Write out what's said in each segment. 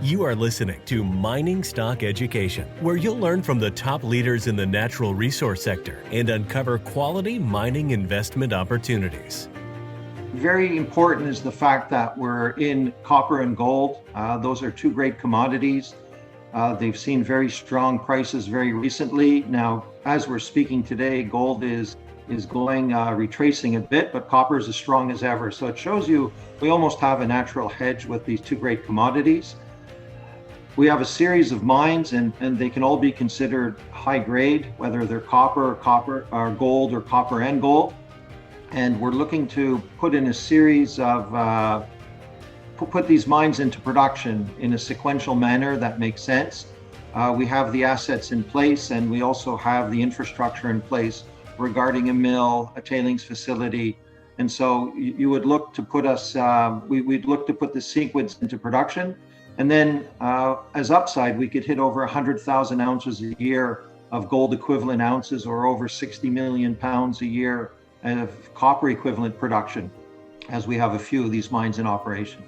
You are listening to Mining Stock Education, where you'll learn from the top leaders in the natural resource sector and uncover quality mining investment opportunities. Very important is the fact that we're in copper and gold. Those are two great commodities. They've seen very strong prices very recently. Now, as we're speaking today, gold is going retracing a bit, but copper is as strong as ever. So it shows you we almost have a natural hedge with these two great commodities. We have a series of mines, and they can all be considered high grade, whether they're copper or gold or copper and gold. And we're looking to put in a series of put these mines into production in a sequential manner that makes sense. We have the assets in place, and we also have the infrastructure in place regarding a mill, a tailings facility. And so you would look to put us, we'd look to put the sequence into production. And then as upside, we could hit over 100,000 ounces a year of gold equivalent ounces, or over 60 million pounds a year of copper equivalent production, as we have a few of these mines in operation.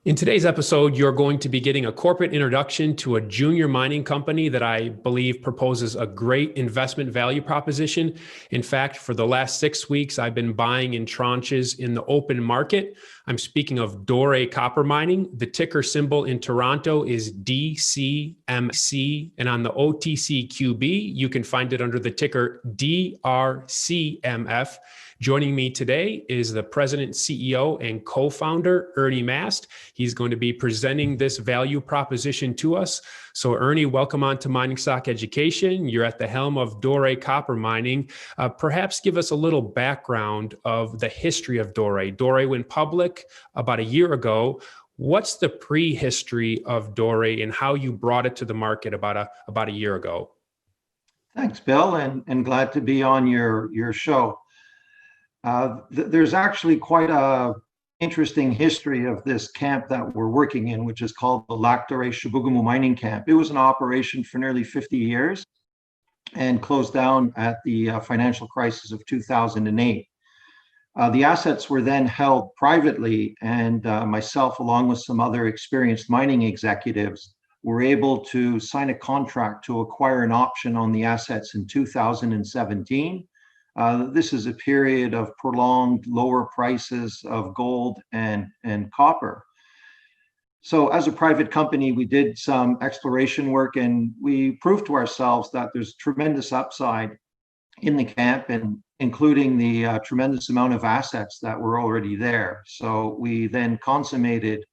In today's episode, you're going to be getting a corporate introduction to a junior mining company that I believe proposes a great investment value proposition. In fact, for the last 6 weeks, I've been buying in tranches in the open market. I'm speaking of Doré Copper Mining. The ticker symbol in Toronto is DCMC, and on the OTCQB, you can find it under the ticker DRCMF. Joining me today is the president, CEO, and co-founder, Ernest Mast. He's going to be presenting this value proposition to us. So Ernie, welcome on to Mining Stock Education. You're at the helm of Doré Copper Mining. Perhaps give us a little background of the history of Dore. Dore went public about a year ago. What's the prehistory of Dore and how you brought it to the market about a year ago? Thanks, Bill, and glad to be on your show. There's actually quite a interesting history of this camp that we're working in, which is called the Lac Doré Chibougamau mining camp. It was in operation for nearly 50 years and closed down at the financial crisis of 2008. The assets were then held privately, and myself, along with some other experienced mining executives, were able to sign a contract to acquire an option on the assets in 2017. This is a period of prolonged lower prices of gold and copper. So as a private company, we did some exploration work, and we proved to ourselves that there's tremendous upside in the camp, and including the tremendous amount of assets that were already there. So we then consummated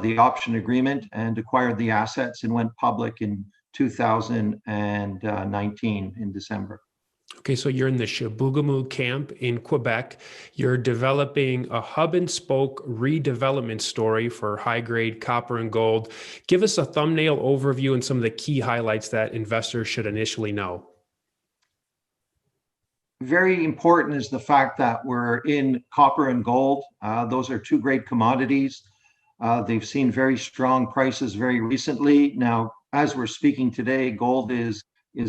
the option agreement and acquired the assets and went public in 2019 in December. Okay, so you're in the Chibougamau camp in Quebec. You're developing a hub and spoke redevelopment story for high-grade copper and gold. Give us a thumbnail overview and some of the key highlights that investors should initially know. Very important is the fact that we're in copper and gold. Those are two great commodities. They've seen very strong prices very recently. Now, as we're speaking today, gold is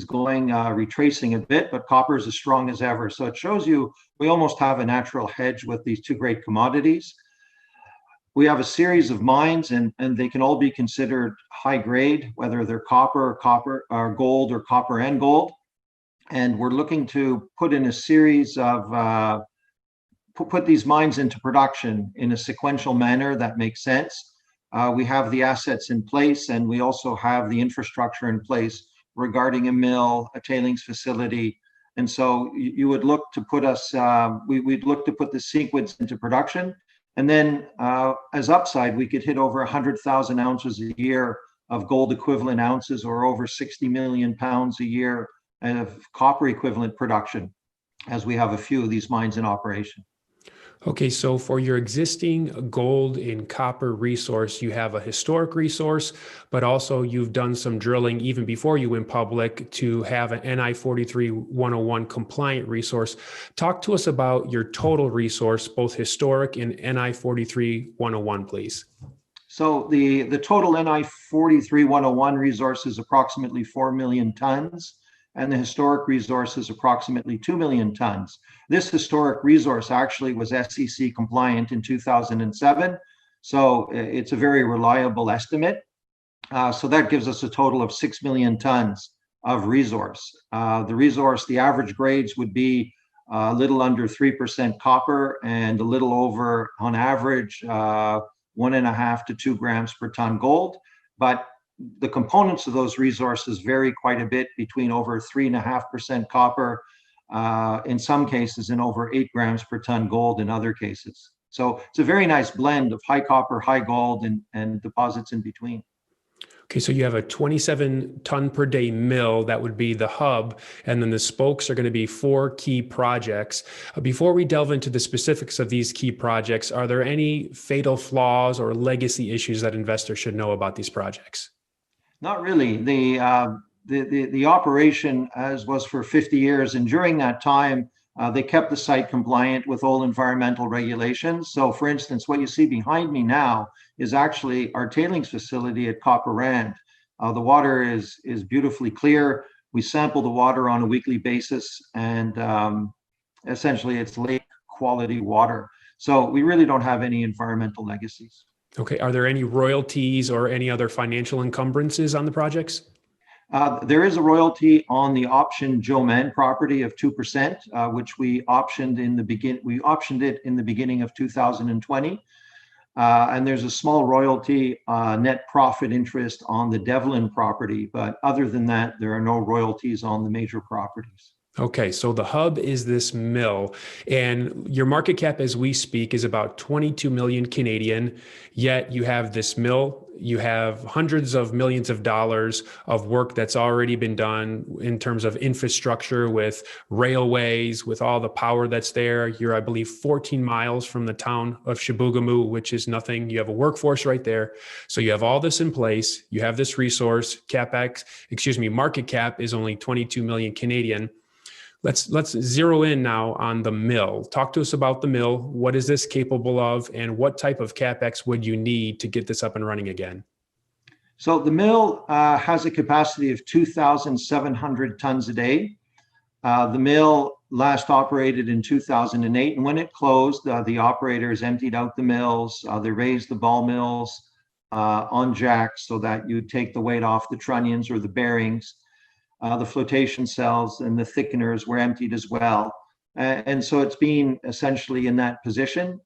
going retracing a bit, but copper is as strong as ever. So it shows you we almost have a natural hedge with these two great commodities. We have a series of mines, and they can all be considered high grade, whether they're copper or gold or copper and gold. And we're looking to put in a series of put these mines into production in a sequential manner that makes sense. We have the assets in place, and we also have the infrastructure in place regarding a mill, a tailings facility. And so you would look to put us, we'd look to put the sequence into production. And then as upside, we could hit over 100,000 ounces a year of gold equivalent ounces, or over 60 million pounds a year of copper equivalent production, as we have a few of these mines in operation. Okay, so for your existing gold and copper resource, you have a historic resource, but also you've done some drilling even before you went public to have an NI 43-101 compliant resource. Talk to us about your total resource, both historic and NI 43-101, please. So the total NI 43-101 resource is approximately 4 million tons. and the historic resource is approximately 2 million tons. This historic resource actually was SEC compliant in 2007, so it's a very reliable estimate. So that gives us a total of 6 million tons of resource. The average grades would be a little under 3% copper and a little over, on average, 1.5 to 2 grams per ton gold. But the components of those resources vary quite a bit, between over 3.5% copper in some cases and over 8 grams per ton gold in other cases. So it's a very nice blend of high copper, high gold, and deposits in between. Okay, so you have a 27 ton per day mill that would be the hub, and then the spokes are going to be 4 key projects. Before we delve into the specifics of these key projects, are there any fatal flaws or legacy issues that investors should know about these projects? Not really. The operation, as was for 50 years, and during that time, they kept the site compliant with all environmental regulations. So, for instance, what you see behind me now is actually our tailings facility at Copper Rand. The water is beautifully clear. We sample the water on a weekly basis, and essentially it's lake quality water. So we really don't have any environmental legacies. Okay, are there any royalties or any other financial encumbrances on the projects? There is a royalty on the option Joe Mann property of 2%, which we optioned it in the beginning of 2020. And there's a small royalty net profit interest on the Devlin property, but other than that, there are no royalties on the major properties. Okay, so the hub is this mill, and your market cap as we speak is about 22 million Canadian, yet you have this mill, you have hundreds of millions of dollars of work that's already been done in terms of infrastructure with railways, with all the power that's there. You're, I believe, 14 miles from the town of Chibougamau, which is nothing. You have a workforce right there. So you have all this in place. You have this resource. Market cap is only 22 million Canadian. Let's zero in now on the mill. Talk to us about the mill. What is this capable of, and what type of Capex would you need to get this up and running again? So the mill has a capacity of 2,700 tons a day. The mill last operated in 2008, and when it closed, the operators emptied out the mills. They raised the ball mills on jacks so that you take the weight off the trunnions or the bearings. The flotation cells and the thickeners were emptied as well. And so it's been essentially in that position.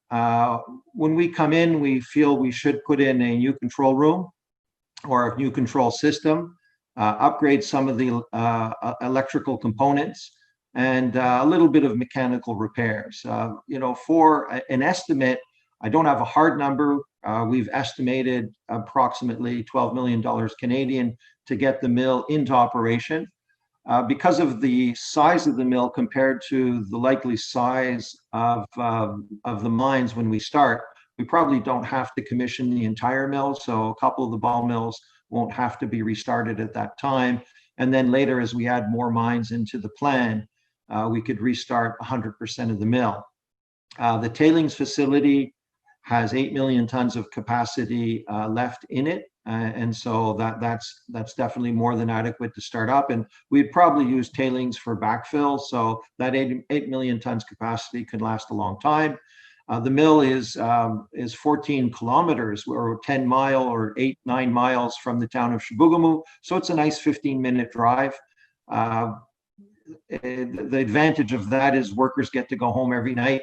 When we come in, we feel we should put in a new control room or a new control system, upgrade some of the electrical components, and a little bit of mechanical repairs. For an estimate, I don't have a hard number. We've estimated approximately $12 million Canadian to get the mill into operation. Because of the size of the mill compared to the likely size of the mines when we start, we probably don't have to commission the entire mill. So a couple of the ball mills won't have to be restarted at that time. And then later, as we add more mines into the plan, we could restart 100% of the mill. The tailings facility has 8 million tons of capacity left in it. And so that's definitely more than adequate to start up. And we'd probably use tailings for backfill. So that 8 million tons capacity could last a long time. The mill is 14 kilometers or 10 mile or 9 miles from the town of Chibougamau. So it's a nice 15-minute drive. The advantage of that is workers get to go home every night.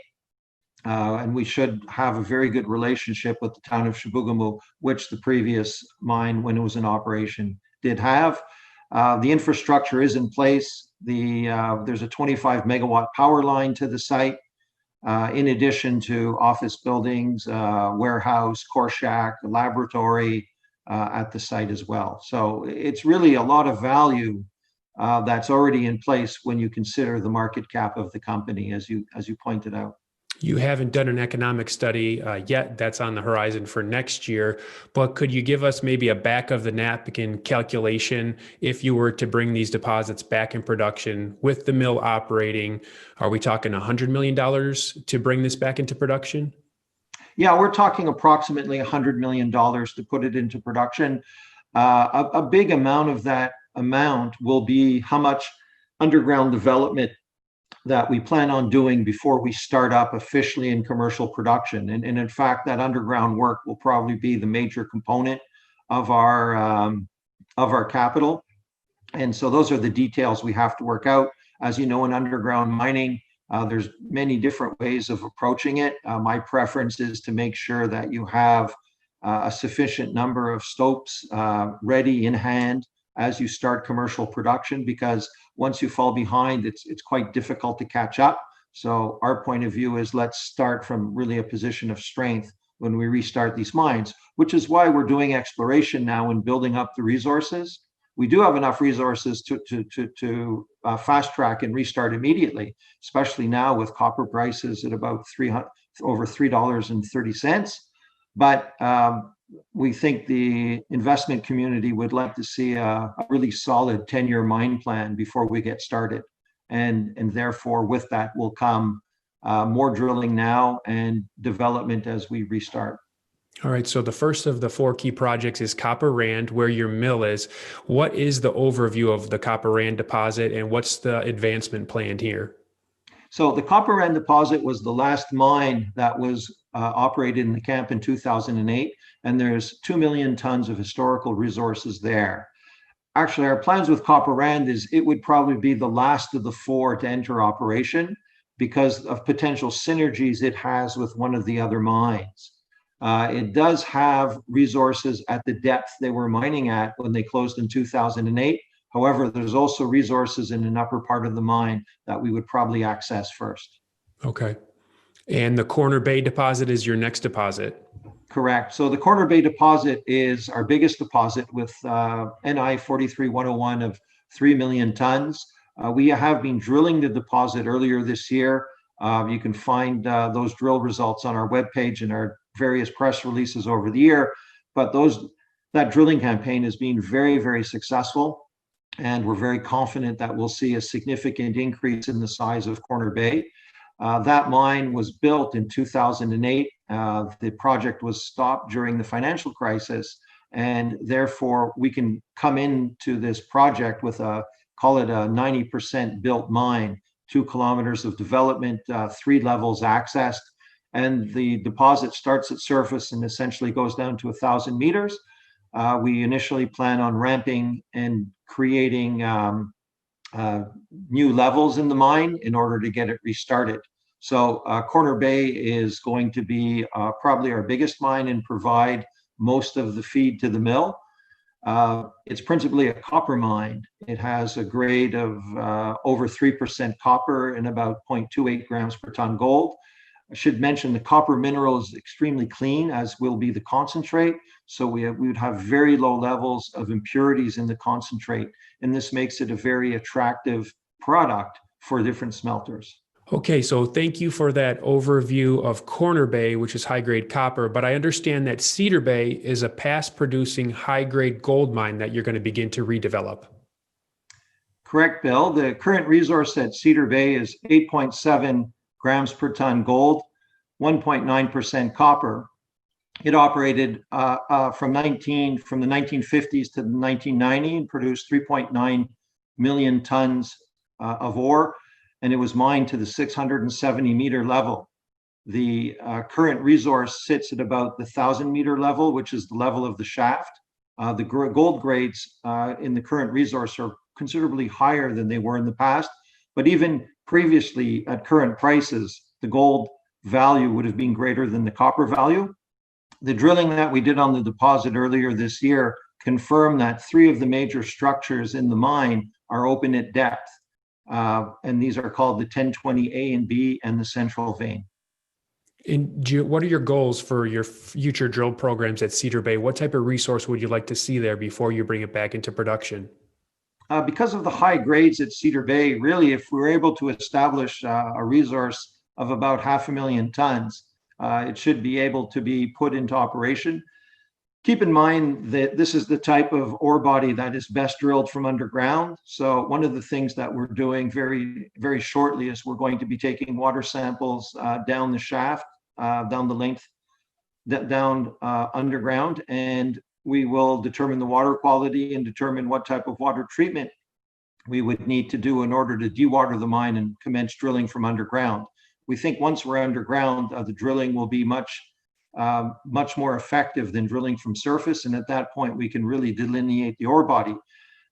And we should have a very good relationship with the town of Chibougamau, which the previous mine, when it was in operation, did have. The infrastructure is in place. There's a 25 megawatt power line to the site, in addition to office buildings, warehouse, core shack, laboratory at the site as well. So it's really a lot of value that's already in place when you consider the market cap of the company, as you pointed out. You haven't done an economic study yet. That's on the horizon for next year. But could you give us maybe a back of the napkin calculation if you were to bring these deposits back in production with the mill operating? Are we talking $100 million to bring this back into production? Yeah, we're talking approximately $100 million to put it into production. A big amount of that amount will be how much underground development that we plan on doing before we start up officially in commercial production. And in fact, that underground work will probably be the major component of our capital. And so those are the details we have to work out. As you know, in underground mining, there's many different ways of approaching it. My preference is to make sure that you have a sufficient number of stopes ready in hand as you start commercial production, because once you fall behind, it's quite difficult to catch up. So our point of view is let's start from really a position of strength when we restart these mines, which is why we're doing exploration now and building up the resources. We do have enough resources to fast track and restart immediately, especially now with copper prices at about over $3.30. But we think the investment community would like to see a really solid 10-year mine plan before we get started. And therefore, with that will come more drilling now and development as we restart. All right, so the first of the 4 key projects is Copper Rand, where your mill is. What is the overview of the Copper Rand deposit, and what's the advancement planned here? So the Copper Rand deposit was the last mine that was operated in the camp in 2008, and there's 2 million tons of historical resources there. Actually, our plans with Copper Rand is it would probably be the last of the 4 to enter operation because of potential synergies it has with one of the other mines. It does have resources at the depth they were mining at when they closed in 2008. However, there's also resources in an upper part of the mine that we would probably access first. Okay. And the Corner Bay deposit is your next deposit? Correct. So the Corner Bay deposit is our biggest deposit with NI 43-101 of 3 million tons. We have been drilling the deposit earlier this year. You can find those drill results on our webpage and our various press releases over the year. But that drilling campaign has been very, very successful. And we're very confident that we'll see a significant increase in the size of Corner Bay. That mine was built in 2008. The project was stopped during the financial crisis. And therefore, we can come into this project with call it a 90% built mine, 2 kilometers of development, 3 levels accessed. And the deposit starts at surface and essentially goes down to 1,000 meters. We initially plan on ramping and creating new levels in the mine in order to get it restarted. So Corner Bay is going to be probably our biggest mine and provide most of the feed to the mill. It's principally a copper mine. It has a grade of over 3% copper and about 0.28 grams per ton gold. I should mention the copper mineral is extremely clean, as will be the concentrate. So we would have very low levels of impurities in the concentrate. And this makes it a very attractive product for different smelters. Okay, so thank you for that overview of Corner Bay, which is high-grade copper, but I understand that Cedar Bay is a past-producing high-grade gold mine that you're going to begin to redevelop. Correct, Bill. The current resource at Cedar Bay is 8.7 grams per ton gold, 1.9% copper. It operated from the 1950s to the 1990s and produced 3.9 million tons of ore, and it was mined to the 670 meter level. The current resource sits at about the 1,000 meter level, which is the level of the shaft. The gold grades in the current resource are considerably higher than they were in the past, but even previously at current prices, the gold value would have been greater than the copper value. The drilling that we did on the deposit earlier this year confirmed that 3 of the major structures in the mine are open at depth. And these are called the 1020A and B and the central vein. And what are your goals for your future drill programs at Cedar Bay? What type of resource would you like to see there before you bring it back into production? Because of the high grades at Cedar Bay, really, if we're able to establish a resource of about 500,000 tons, it should be able to be put into operation. Keep in mind that this is the type of ore body that is best drilled from underground. So one of the things that we're doing very, very shortly is we're going to be taking water samples down the shaft, down the length, down underground, and we will determine the water quality and determine what type of water treatment we would need to do in order to dewater the mine and commence drilling from underground. We think once we're underground, the drilling will be much more effective than drilling from surface. And at that point, we can really delineate the ore body.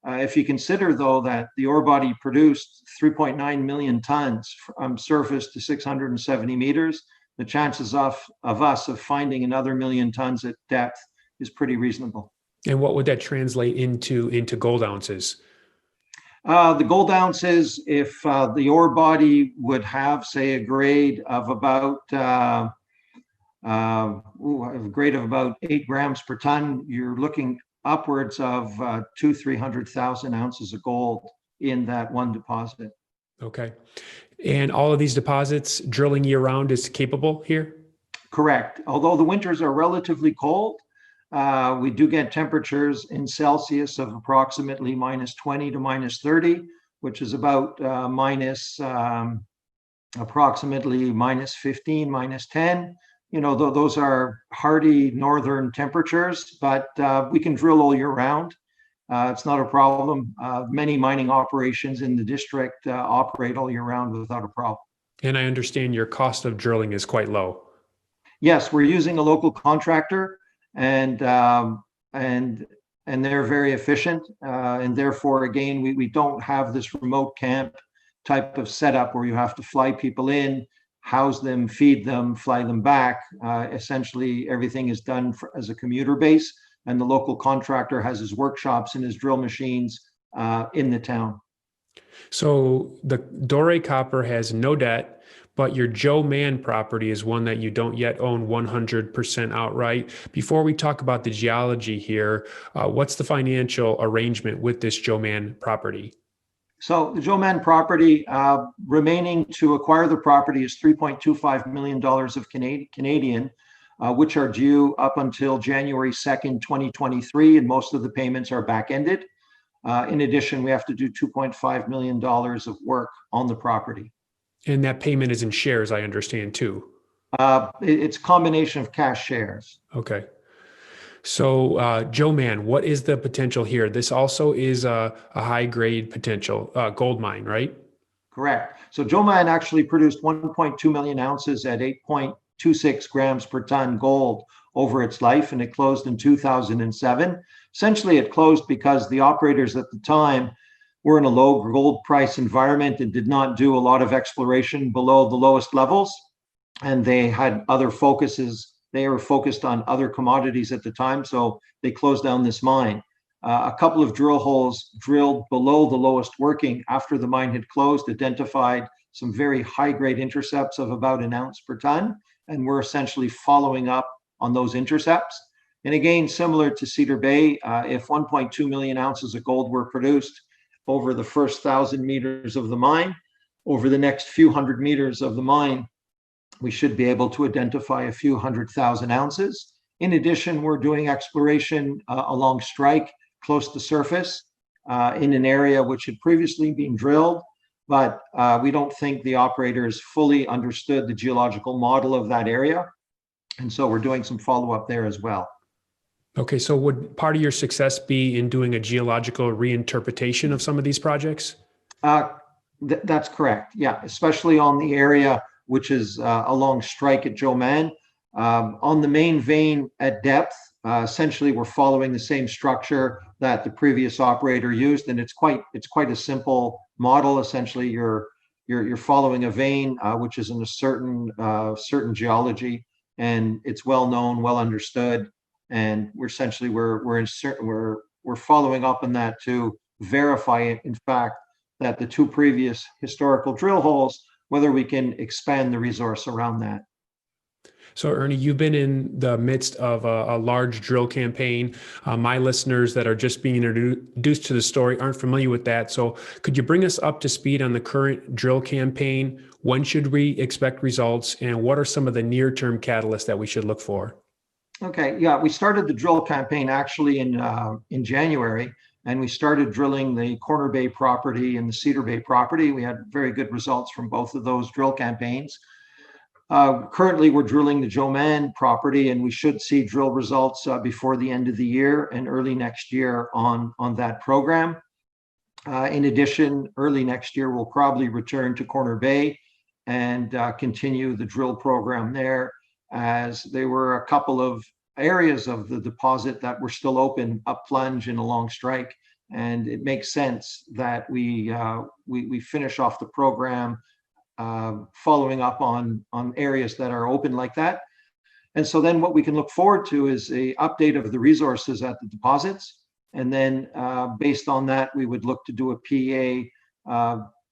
If you consider, though, that the ore body produced 3.9 million tons from surface to 670 meters, the chances of us finding another million tons at depth is pretty reasonable. And what would that translate into gold ounces? The gold ounces, if the ore body would have, say, a grade of about 8 grams per ton, you're looking upwards of 200,000-300,000 ounces of gold in that one deposit. Okay. And all of these deposits, drilling year round is capable here? Correct. Although the winters are relatively cold, we do get temperatures in Celsius of approximately -20 to -30, which is about approximately -15, -10. Those are hardy northern temperatures, but we can drill all year round. It's not a problem. Many mining operations in the district operate all year round without a problem. And I understand your cost of drilling is quite low. Yes, we're using a local contractor, and they're very efficient. And therefore, again, we don't have this remote camp type of setup where you have to fly people in, house them, feed them, fly them back. Essentially, everything is done as a commuter base, and the local contractor has his workshops and his drill machines in the town. So the Doré Copper has no debt, but your Joe Mann property is one that you don't yet own 100% outright. Before we talk about the geology here, what's the financial arrangement with this Joe Mann property? So the Joe Mann property, remaining to acquire the property is $3.25 million of Canadian, which are due up until January 2nd, 2023, and most of the payments are back-ended. In addition, we have to do $2.5 million of work on the property. And that payment is in shares, I understand, too. It's a combination of cash shares. Okay. So, Joe Mann, what is the potential here? This also is a high-grade potential gold mine, right? Correct. So Joe Mann actually produced 1.2 million ounces at 8.26 grams per ton gold over its life, and it closed in 2007. Essentially, it closed because the operators at the time were in a low gold price environment and did not do a lot of exploration below the lowest levels, and they had other focuses. They were focused on other commodities at the time, so they closed down this mine. A couple of drill holes drilled below the lowest working after the mine had closed identified some very high-grade intercepts of about an ounce per ton, and we're essentially following up on those intercepts. And again, similar to Cedar Bay, if 1.2 million ounces of gold were produced over the first 1,000 meters of the mine, over the next few hundred meters of the mine, we should be able to identify a few 100,000 ounces. In addition, we're doing exploration along strike, close to surface, in an area which had previously been drilled, but we don't think the operators fully understood the geological model of that area. And so we're doing some follow-up there as well. Okay, so would part of your success be in doing a geological reinterpretation of some of these projects? That's correct, yeah, especially on the area which is along strike at Joe Mann. On the main vein at depth, essentially we're following the same structure that the previous operator used, and it's quite a simple model. Essentially, you're following a vein which is in a certain geology, and it's well known, well understood, and we're following up on that to verify it, in fact, that the two previous historical drill holes, whether we can expand the resource around that. So, Ernie, you've been in the midst of a large drill campaign. My listeners that are just being introduced to the story aren't familiar with that. So could you bring us up to speed on the current drill campaign? When should we expect results? And what are some of the near-term catalysts that we should look for? Okay, yeah, we started the drill campaign actually in January, and we started drilling the Corner Bay property and the Cedar Bay property. We had very good results from both of those drill campaigns. Currently, we're drilling the Joe Mann property, and we should see drill results before the end of the year and early next year on that program. In addition, early next year, we'll probably return to Corner Bay and continue the drill program there, as there were a couple of areas of the deposit that were still open up plunge and along strike. And it makes sense that we finish off the program following up on areas that are open like that. And so then what we can look forward to is a update of the resources at the deposits. And then based on that, we would look to do a PEA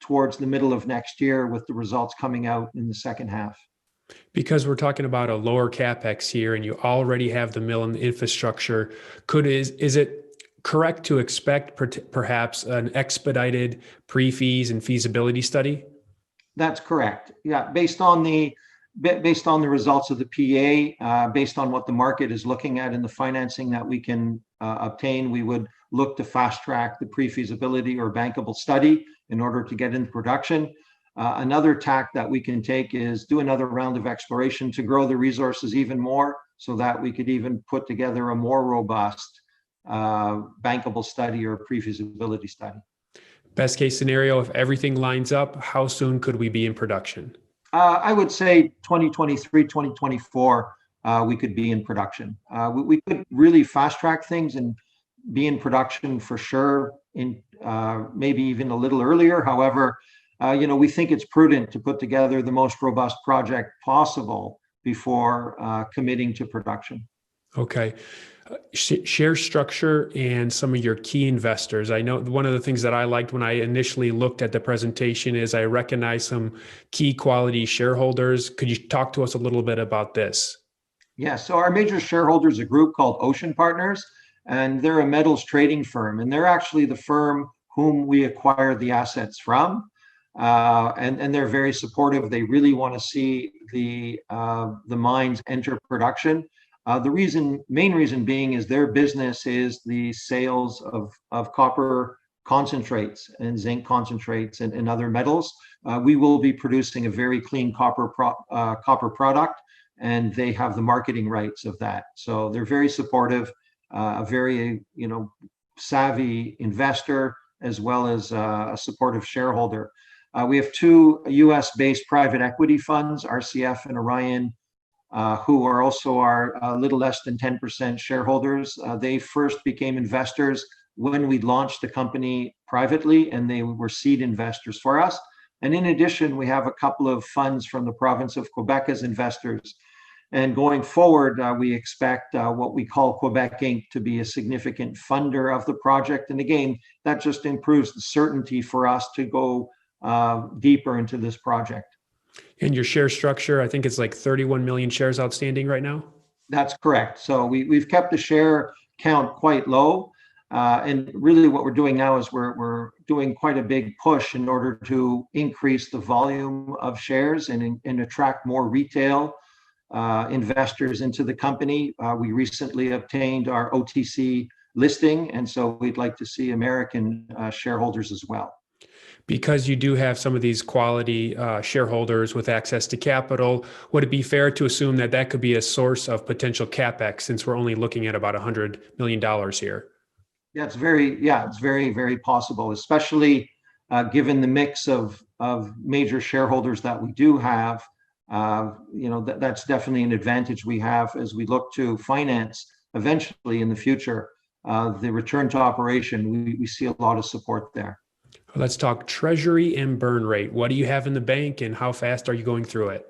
towards the middle of next year, with the results coming out in the second half. Because we're talking about a lower capex here and you already have the mill and the infrastructure, is it correct to expect perhaps an expedited pre-feas and feasibility study? That's correct. Yeah, based on the results of the PEA, based on what the market is looking at and the financing that we can obtain, we would look to fast track the pre-feasibility or bankable study in order to get into production. Another tack that we can take is do another round of exploration to grow the resources even more, so that we could even put together a more robust bankable study or pre-feasibility study. Best case scenario, if everything lines up, how soon could we be in production? I would say 2023, 2024, we could be in production. We could really fast track things and be in production for sure in maybe even a little earlier. However, we think it's prudent to put together the most robust project possible before committing to production. Okay. Share structure and some of your key investors. I know one of the things that I liked when I initially looked at the presentation is I recognize some key quality shareholders. Could you talk to us a little bit about this? Yeah, so our major shareholder is a group called Ocean Partners, and they're a metals trading firm, and they're actually the firm whom we acquired the assets from. And they're very supportive. They really want to see the mines enter production. The main reason being is their business is the sales of copper concentrates and zinc concentrates and other metals. We will be producing a very clean copper product, and they have the marketing rights of that. So they're very supportive, a very savvy investor, as well as a supportive shareholder. We have two US-based private equity funds, RCF and Orion, who are also our little less than 10% shareholders. They first became investors when we launched the company privately, and they were seed investors for us. And in addition, we have a couple of funds from the province of Quebec as investors. And going forward, we expect what we call Quebec Inc. to be a significant funder of the project. And again, that just improves the certainty for us to go deeper into this project. And your share structure, I think it's like 31 million shares outstanding right now? That's correct. So we've kept the share count quite low. And really what we're doing now is we're doing quite a big push in order to increase the volume of shares and attract more retail investors into the company. We recently obtained our OTC listing, and so we'd like to see American shareholders as well. Because you do have some of these quality shareholders with access to capital, would it be fair to assume that that could be a source of potential capex, since we're only looking at about $100 million here? Yeah, it's very, very possible, especially given the mix of major shareholders that we do have. That's definitely an advantage we have as we look to finance eventually in the future. The return to operation, we see a lot of support there. Let's talk treasury and burn rate. What do you have in the bank, and how fast are you going through it?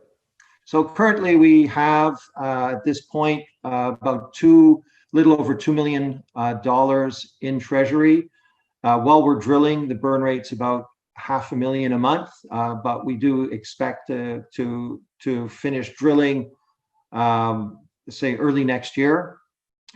So currently we have at this point about little over $2 million in treasury. While we're drilling, the burn rate's about $500,000 a month, but we do expect to finish drilling, say early next year.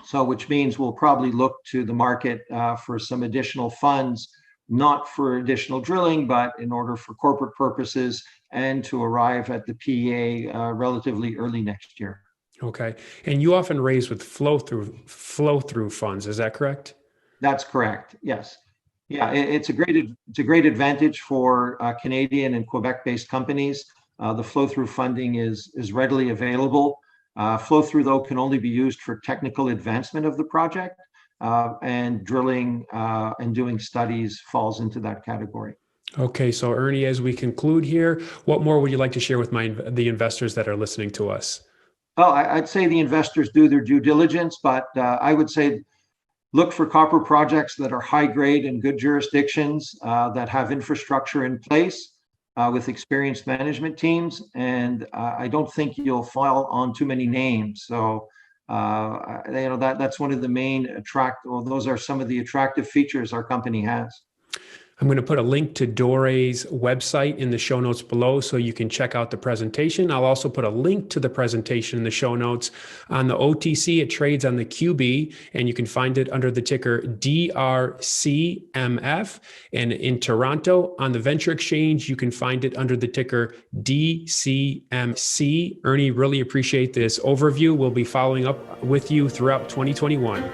So which means we'll probably look to the market for some additional funds, not for additional drilling, but in order for corporate purposes and to arrive at the PEA relatively early next year. Okay. And you often raise with flow through funds, is that correct? That's correct. Yes. Yeah, it's a great advantage for Canadian and Quebec-based companies. The flow through funding is readily available. Flow through, though, can only be used for technical advancement of the project. and drilling and doing studies falls into that category. Okay, so Ernie, as we conclude here, what more would you like to share with the investors that are listening to us? Well, I'd say the investors do their due diligence, but I would say look for copper projects that are high grade in good jurisdictions that have infrastructure in place with experienced management teams. And I don't think you'll fall on too many names. So, that's one of the main those are some of the attractive features our company has. I'm going to put a link to Dore's website in the show notes below so you can check out the presentation. I'll also put a link to the presentation in the show notes. On the OTC, it trades on the QB, and you can find it under the ticker DRCMF. And in Toronto, on the Venture Exchange, you can find it under the ticker DCMC. Ernie, really appreciate this overview. We'll be following up with you throughout 2021.